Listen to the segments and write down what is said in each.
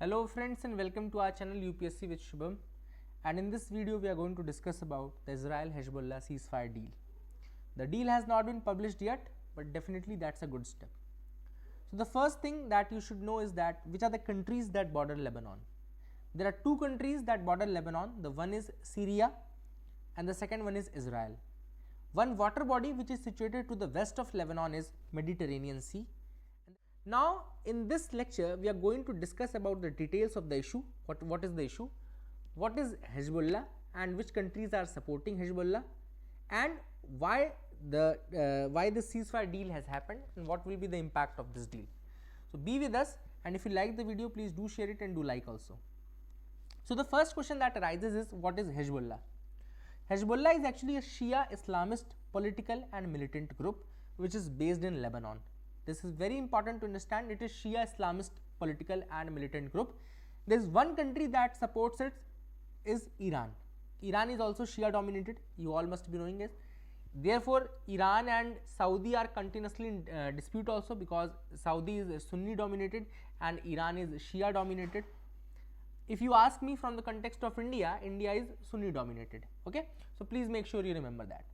Hello friends and welcome to our channel UPSC with Shubham, and in this video we are going to discuss about the Israel-Hezbollah ceasefire deal. The deal has not been published yet, but definitely that's a good step. So the first thing that you should know is that which are the countries that border Lebanon. There are two countries that border Lebanon. The one is Syria and the second one is Israel. One water body which is situated to the west of Lebanon is Mediterranean Sea. Now in this lecture we are going to discuss about the details of the issue. What is the issue, what is Hezbollah and which countries are supporting Hezbollah, and why the ceasefire deal has happened and what will be the impact of this deal. So be with us, and if you like the video, please do share it and do like also. So the first question that arises is, what is Hezbollah? Hezbollah is actually a Shia Islamist political and militant group which is based in Lebanon. This is very important to understand. It is Shia Islamist political and militant group. There is one country that supports it is Iran. Iran is also Shia dominated, you all must be knowing it. Therefore, Iran and Saudi are continuously in dispute also, because Saudi is Sunni dominated and Iran is Shia dominated. If you ask me from the context of India, India is Sunni dominated. Okay, so please make sure you remember that.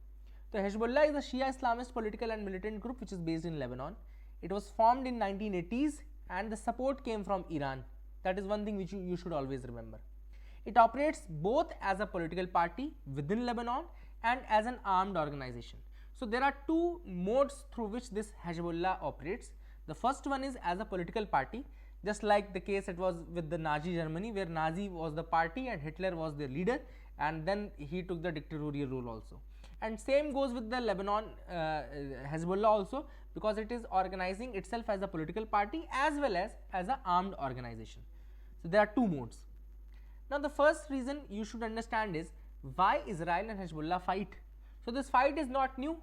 So Hezbollah is a Shia Islamist political and militant group which is based in Lebanon. It was formed in 1980s and the support came from Iran. That is one thing which you should always remember. It operates both as a political party within Lebanon and as an armed organization. So there are two modes through which this Hezbollah operates. The first one is as a political party, just like the case it was with the Nazi Germany, where Nazi was the party and Hitler was their leader, and then he took the dictatorial rule also. And same goes with the Lebanon Hezbollah also, because it is organizing itself as a political party as well as an armed organization. So there are two modes. Now the first reason you should understand is why Israel and Hezbollah fight. So this fight is not new.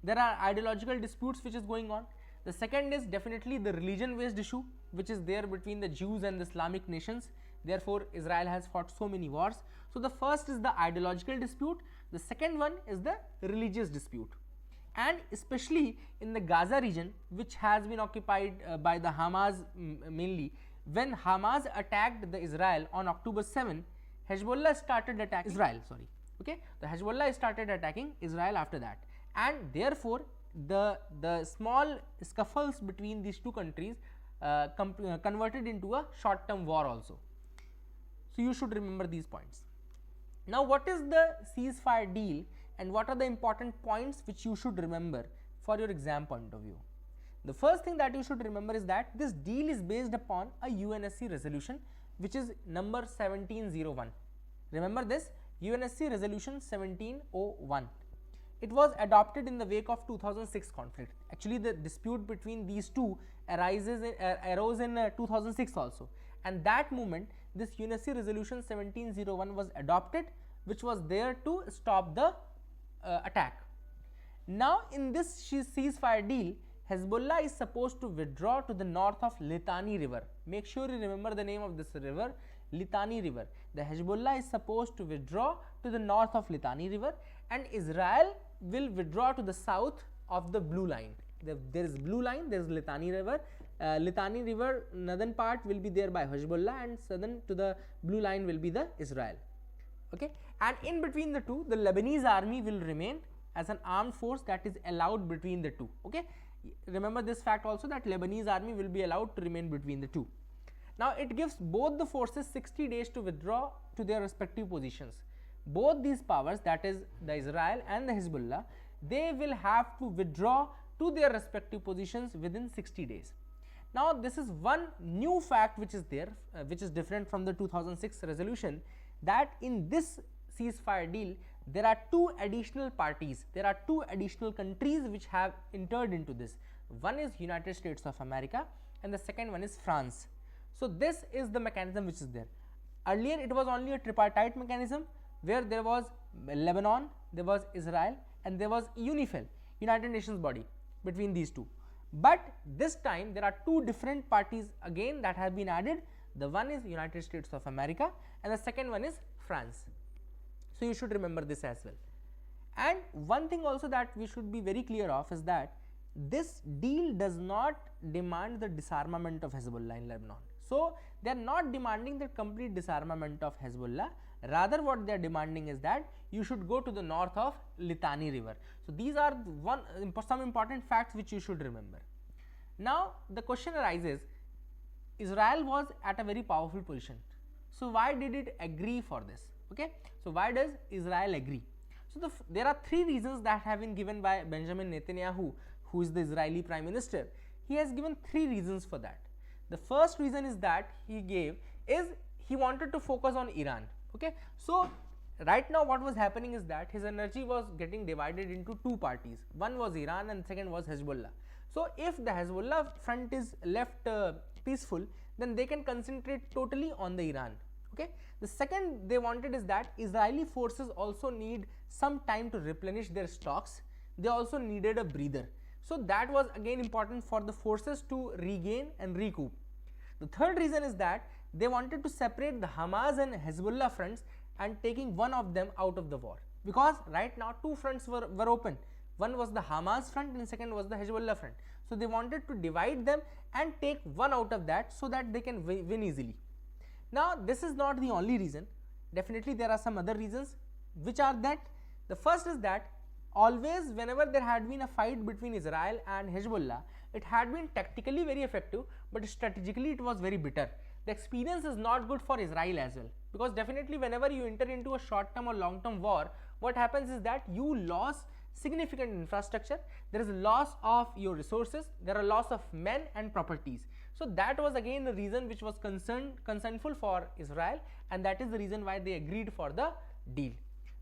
There are ideological disputes which is going on. The second is definitely the religion based issue which is there between the Jews and the Islamic nations. Therefore Israel has fought so many wars. So the first is the ideological dispute, the second one is the religious dispute. And especially in the Gaza region, which has been occupied by the Hamas mainly, when Hamas attacked the Israel on October 7, Hezbollah started attacking Israel, okay, the Hezbollah started attacking Israel after that, and therefore the small scuffles between these two countries converted into a short term war also. So you should remember these points. Now what is the ceasefire deal and what are the important points which you should remember for your exam point of view? The first thing that you should remember is that this deal is based upon a UNSC resolution which is number 1701. Remember this, UNSC resolution 1701. It was adopted in the wake of 2006 conflict. Actually the dispute between these two arose in 2006 also, and that moment this UNSC resolution 1701 was adopted, which was there to stop the attack. Now in this ceasefire deal, Hezbollah is supposed to withdraw to the north of Litani river. Make sure you remember the name of this river, Litani river. The Hezbollah is supposed to withdraw to the north of Litani river, and Israel will withdraw to the south of the blue line. There is blue line, there is Litani river. Litani river northern part will be there by Hezbollah, and southern to the blue line will be the Israel. Okay, and in between the two, the Lebanese army will remain as an armed force that is allowed between the two. Okay, remember this fact also, that Lebanese army will be allowed to remain between the two. Now it gives both the forces 60 days to withdraw to their respective positions. Both these powers, that is the Israel and the Hezbollah, they will have to withdraw to their respective positions within 60 days. Now this is one new fact which is there, which is different from the 2006 resolution, that in this ceasefire deal there are two additional parties, there are two additional countries which have entered into this. One is United States of America and the second one is France. So this is the mechanism which is there. Earlier it was only a tripartite mechanism where there was Lebanon, there was Israel, and there was UNIFIL, United Nations body, between these two. But this time there are two different parties again that have been added. The one is United States of America and the second one is France. So you should remember this as well. And one thing also that we should be very clear of is that this deal does not demand the disarmament of Hezbollah in Lebanon. So they are not demanding the complete disarmament of Hezbollah. Rather, what they are demanding is that you should go to the north of Litani river. So these are some important facts which you should remember. Now the question arises, Israel was at a very powerful position. So why did it agree for this? Okay. So why does Israel agree? So there are three reasons that have been given by Benjamin Netanyahu, who is the Israeli Prime Minister. He has given three reasons for that. The first reason is that he gave is he wanted to focus on Iran. Okay. So right now what was happening is that his energy was getting divided into two parties. One was Iran and second was Hezbollah. So if the Hezbollah front is left peaceful, then they can concentrate totally on the Iran. Okay. The second they wanted is that Israeli forces also need some time to replenish their stocks. They also needed a breather. So that was again important for the forces to regain and recoup. The third reason is that they wanted to separate the Hamas and Hezbollah fronts and taking one of them out of the war, because right now two fronts were open. One was the Hamas front and second was the Hezbollah front. So they wanted to divide them and take one out of that so that they can win easily. Now this is not the only reason. Definitely there are some other reasons, which are that the first is that always whenever there had been a fight between Israel and Hezbollah, it had been tactically very effective, but strategically it was very bitter. The experience is not good for Israel as well, because definitely whenever you enter into a short term or long term war, what happens is that you lose significant infrastructure, there is a loss of your resources, there are loss of men and properties. So that was again the reason which was concernful for Israel, and that is the reason why they agreed for the deal.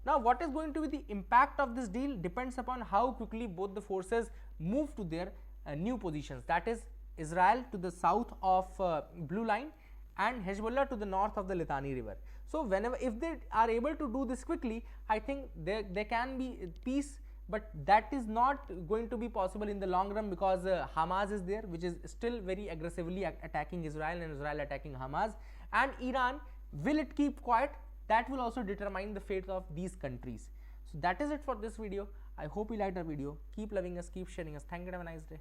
Now what is going to be the impact of this deal depends upon how quickly both the forces move to their new positions, that is Israel to the south of Blue Line and Hezbollah to the north of the Litani river. So if they are able to do this quickly, I think there can be peace, but that is not going to be possible in the long run, because Hamas is there, which is still very aggressively attacking Israel, and Israel attacking Hamas. And Iran, will it keep quiet? That will also determine the fate of these countries. So that is it for this video. I hope you liked our video. Keep loving us, keep sharing us. Thank you and have a nice day.